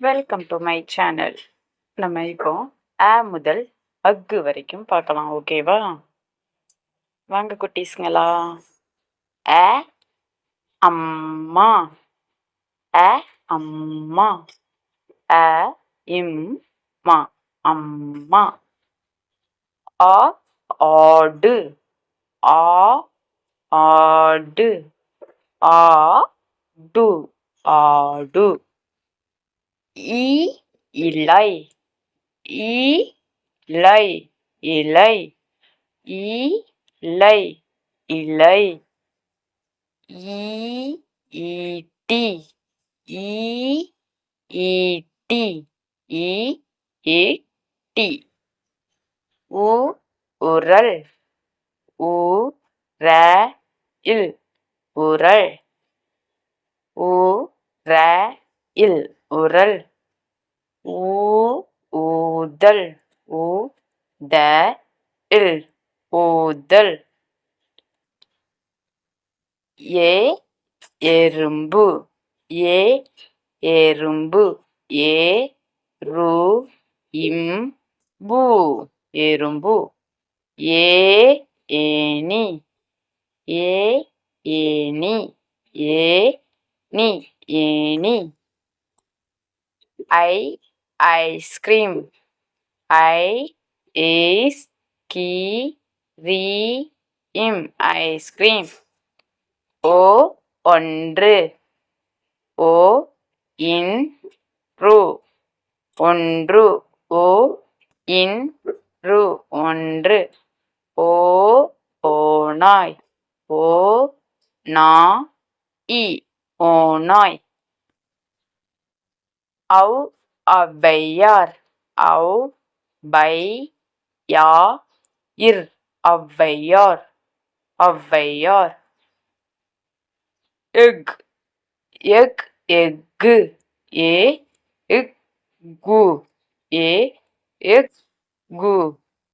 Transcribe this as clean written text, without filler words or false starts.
Welcome to my channel. நம்ம இப்போ முதல் அக்கு வரைக்கும் பார்க்கலாம். ஓகேவா? வாங்க குட்டீஸ்ங்களா. அ அம்மா, அ அம்மா, அ இம் மா அம்மா. ஆ ஆடு, ஆ ஆடு, ஆடு ஆடு. இ இலை, இலை இலை, இலை இலை. ஈட்டி, ஈட்டி, ஈட்டி. உரல், உரல், உரல், உரல், உரல். ஊதல், ஊதல், ஊதல். எறும்பு, எறும்பு, எறும்பு, எறும்பு. ஏணி, ஏணி, ஏணி, ஏணி. Ice cream, ice cream. ஒன்று, இன்று, ஒன்று, இன்று, ஒன்று. ஓநாய், ஓநாய், ஓநாய். Avvaiyar, Avvaiyar, Avvaiyar, Avvaiyar. Egg, egg, egg.